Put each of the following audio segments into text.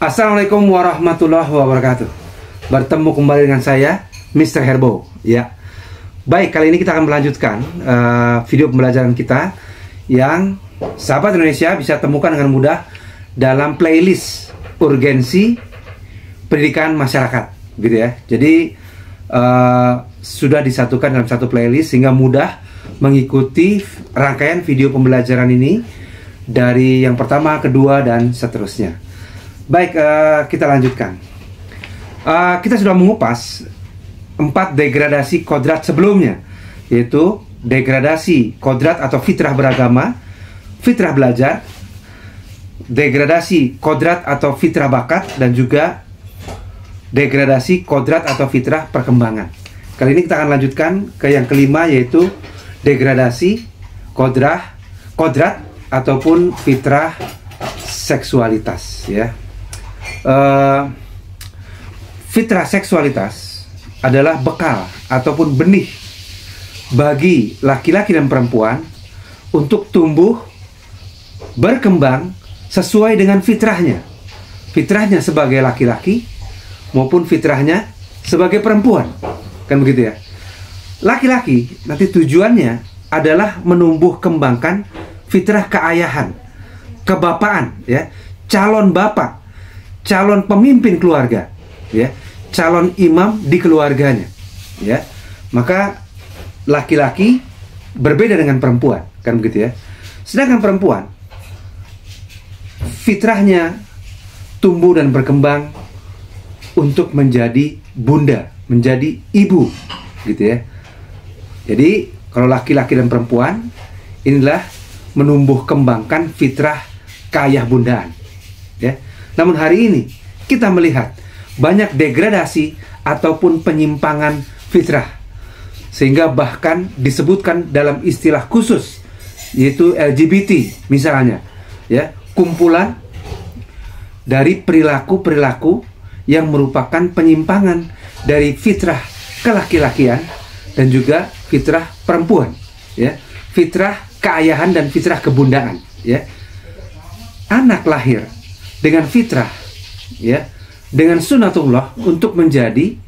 Assalamualaikum warahmatullahi wabarakatuh. Bertemu kembali dengan saya, Mr. Herbo. Ya, baik, kali ini kita akan melanjutkan video pembelajaran kita yang sahabat Indonesia bisa temukan dengan mudah dalam playlist urgensi pendidikan masyarakat, gitu ya. Jadi sudah disatukan dalam satu playlist sehingga mudah mengikuti rangkaian video pembelajaran ini dari yang pertama, kedua, dan seterusnya. Baik, kita lanjutkan. Kita sudah mengupas 4 degradasi kodrat sebelumnya, yaitu degradasi kodrat atau fitrah beragama, fitrah belajar, degradasi kodrat atau fitrah bakat, dan juga degradasi kodrat atau fitrah perkembangan. Kali ini kita akan lanjutkan ke yang kelima, yaitu degradasi kodrat ataupun fitrah seksualitas, ya. Fitrah seksualitas adalah bekal ataupun benih bagi laki-laki dan perempuan untuk tumbuh berkembang sesuai dengan fitrahnya. Fitrahnya sebagai laki-laki maupun fitrahnya sebagai perempuan. Kan begitu ya. Laki-laki nanti tujuannya adalah menumbuh kembangkan fitrah keayahan, kebapaan, ya, calon bapak, calon pemimpin keluarga, ya, calon imam di keluarganya, ya. Maka laki-laki berbeda dengan perempuan, kan begitu ya. Sedangkan perempuan fitrahnya tumbuh dan berkembang untuk menjadi bunda, menjadi ibu, gitu ya. Jadi kalau laki-laki dan perempuan inilah menumbuh kembangkan fitrah keayah bundaan, ya. Namun hari ini kita melihat banyak degradasi ataupun penyimpangan fitrah, sehingga bahkan disebutkan dalam istilah khusus, yaitu LGBT misalnya, ya, kumpulan dari perilaku-perilaku yang merupakan penyimpangan dari fitrah kelaki-lakian dan juga fitrah perempuan, ya, fitrah keayahan dan fitrah kebundaan, ya. Anak lahir dengan fitrah, ya, dengan sunatullah untuk menjadi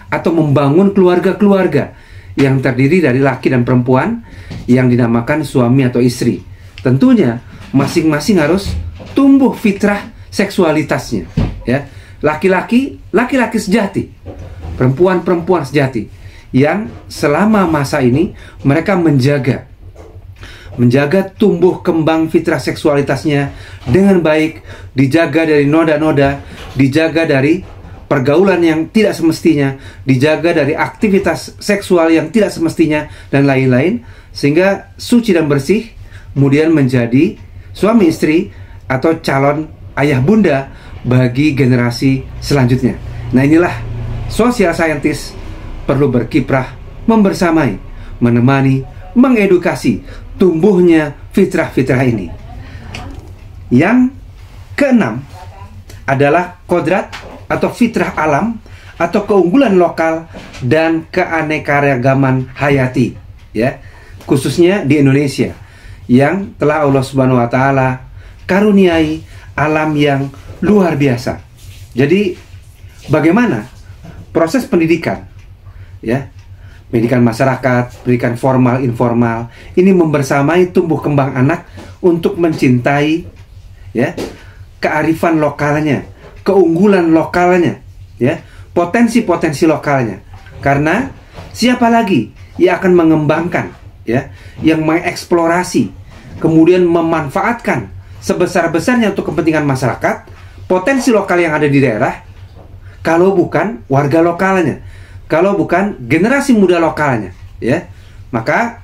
atau membangun keluarga-keluarga yang terdiri dari laki dan perempuan yang dinamakan suami atau istri. Tentunya masing-masing harus tumbuh fitrah seksualitasnya, ya. Laki-laki sejati, perempuan sejati yang selama masa ini mereka menjaga tumbuh kembang fitrah seksualitasnya dengan baik, dijaga dari noda-noda, dijaga dari pergaulan yang tidak semestinya, dijaga dari aktivitas seksual yang tidak semestinya, dan lain-lain, sehingga suci dan bersih, kemudian menjadi suami istri atau calon ayah bunda bagi generasi selanjutnya. Nah, inilah social scientist perlu berkiprah, membersamai, menemani, mengedukasi tumbuhnya fitrah-fitrah ini. Yang keenam adalah kodrat atau fitrah alam atau keunggulan lokal dan keanekaragaman hayati, ya, khususnya di Indonesia yang telah Allah Subhanahu wa taala karuniai alam yang luar biasa. Jadi bagaimana proses pendidikan, ya, pendidikan masyarakat, pendidikan formal, informal, ini membersamai tumbuh kembang anak untuk mencintai, ya, kearifan lokalnya, keunggulan lokalnya, ya, potensi-potensi lokalnya. Karena siapa lagi yang akan mengembangkan, ya, yang mengeksplorasi, kemudian memanfaatkan sebesar-besarnya untuk kepentingan masyarakat, potensi lokal yang ada di daerah, kalau bukan warga lokalnya, kalau bukan generasi muda lokalnya, ya. Maka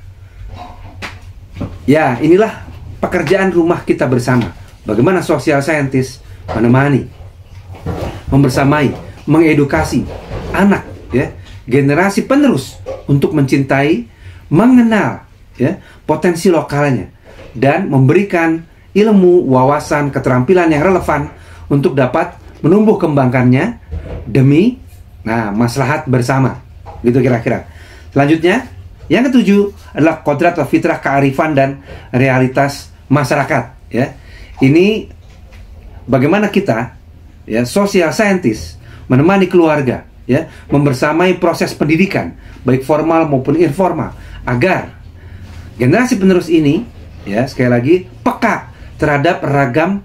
ya, inilah pekerjaan rumah kita bersama. Bagaimana social scientist menemani, membersamai, mengedukasi anak, ya, generasi penerus untuk mencintai, mengenal, ya, potensi lokalnya dan memberikan ilmu, wawasan, keterampilan yang relevan untuk dapat menumbuh kembangkannya demi maslahat bersama, gitu kira-kira. Selanjutnya, yang ketujuh adalah kodrat atau fitrah kearifan dan realitas masyarakat, ya. Ini bagaimana kita ya, social scientist menemani keluarga, ya, membersamai proses pendidikan baik formal maupun informal, agar generasi penerus ini, ya, sekali lagi, peka terhadap ragam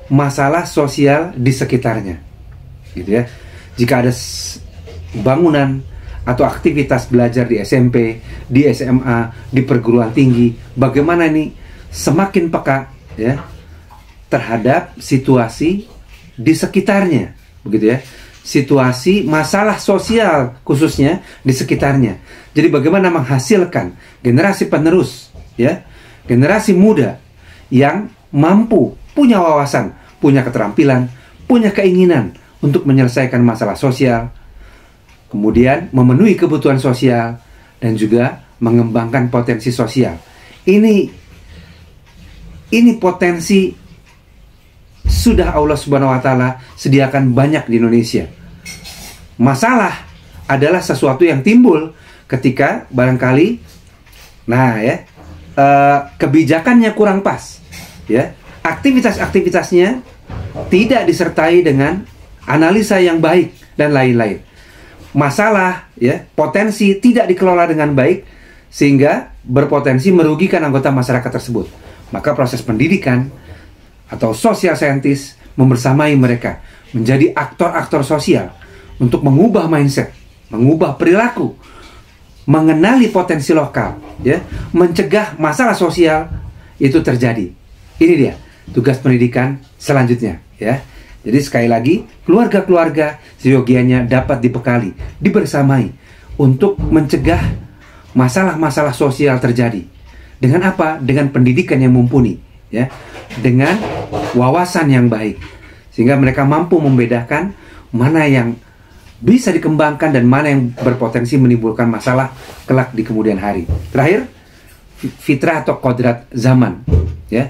masalah sosial di sekitarnya, gitu ya. Jika ada bangunan atau aktivitas belajar di SMP, di SMA, di perguruan tinggi, bagaimana ini semakin peka, ya, terhadap situasi di sekitarnya, begitu ya. Situasi masalah sosial khususnya di sekitarnya. Jadi bagaimana menghasilkan generasi penerus, ya, generasi muda yang mampu, punya wawasan, punya keterampilan, punya keinginan untuk menyelesaikan masalah sosial, kemudian memenuhi kebutuhan sosial, dan juga mengembangkan potensi sosial. Ini potensi sudah Allah Subhanahu wa Ta'ala sediakan banyak di Indonesia. Masalah adalah sesuatu yang timbul ketika barangkali, nah ya, kebijakannya kurang pas, ya, aktivitas-aktivitasnya tidak disertai dengan analisa yang baik dan lain-lain. Masalah, ya, potensi tidak dikelola dengan baik sehingga berpotensi merugikan anggota masyarakat tersebut. Maka proses pendidikan atau social scientist membersamai mereka menjadi aktor-aktor sosial untuk mengubah mindset, mengubah perilaku, mengenali potensi lokal, ya, mencegah masalah sosial itu terjadi. Ini dia tugas pendidikan selanjutnya, ya. Jadi sekali lagi, keluarga-keluarga seyogianya dapat dibekali, dibersamai untuk mencegah masalah-masalah sosial terjadi. Dengan apa? Dengan pendidikan yang mumpuni, ya, dengan wawasan yang baik, sehingga mereka mampu membedakan mana yang bisa dikembangkan dan mana yang berpotensi menimbulkan masalah kelak di kemudian hari. Terakhir, fitrah atau kodrat zaman, ya,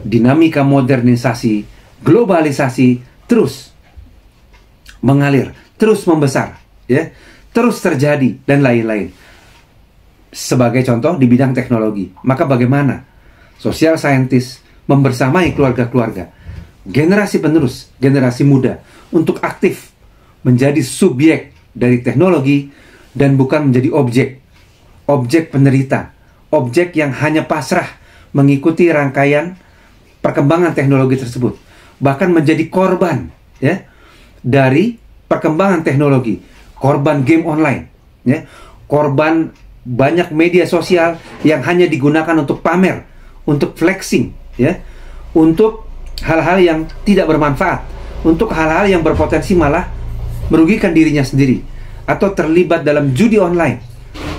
dinamika modernisasi, globalisasi terus mengalir, terus membesar, ya, terus terjadi, dan lain-lain. Sebagai contoh di bidang teknologi, maka bagaimana social scientist membersamai keluarga-keluarga, generasi penerus, generasi muda untuk aktif menjadi subjek dari teknologi dan bukan menjadi objek penderita, objek yang hanya pasrah mengikuti rangkaian perkembangan teknologi tersebut, bahkan menjadi korban, ya, dari perkembangan teknologi, korban game online, ya, korban banyak media sosial yang hanya digunakan untuk pamer, untuk flexing, ya, untuk hal-hal yang tidak bermanfaat, untuk hal-hal yang berpotensi malah merugikan dirinya sendiri, atau terlibat dalam judi online,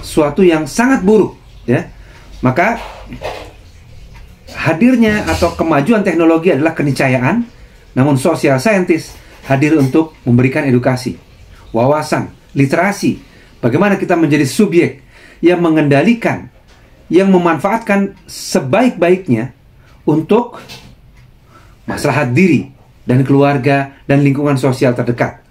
suatu yang sangat buruk, ya. Maka hadirnya atau kemajuan teknologi adalah keniscayaan, namun social scientist hadir untuk memberikan edukasi, wawasan, literasi, bagaimana kita menjadi subjek yang mengendalikan, yang memanfaatkan sebaik-baiknya untuk maslahat diri dan keluarga dan lingkungan sosial terdekat,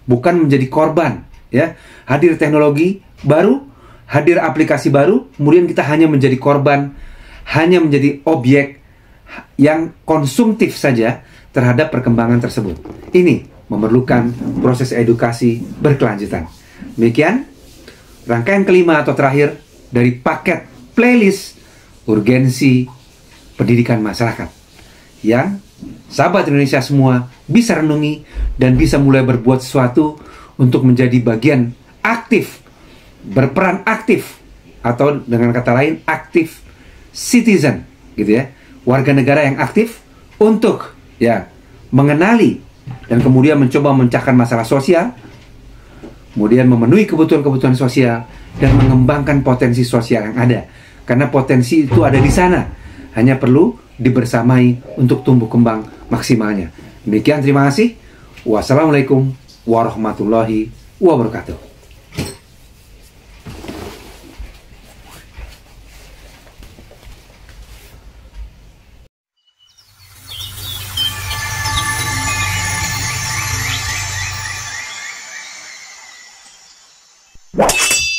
bukan menjadi korban, ya. Hadir teknologi baru, hadir aplikasi baru, kemudian kita hanya menjadi korban, hanya menjadi objek yang konsumtif saja terhadap perkembangan tersebut. Ini memerlukan proses edukasi berkelanjutan. Demikian rangkaian kelima atau terakhir dari paket playlist urgensi pendidikan masyarakat yang sahabat Indonesia semua bisa renungi dan bisa mulai berbuat sesuatu untuk menjadi bagian aktif, berperan aktif, atau dengan kata lain aktif citizen, gitu ya, warga negara yang aktif untuk, ya, mengenali dan kemudian mencoba memecahkan masalah sosial, kemudian memenuhi kebutuhan-kebutuhan sosial dan mengembangkan potensi sosial yang ada. Karena potensi itu ada di sana, hanya perlu dibersamai untuk tumbuh kembang maksimalnya. Demikian, terima kasih. Wassalamualaikum warahmatullahi wabarakatuh. What?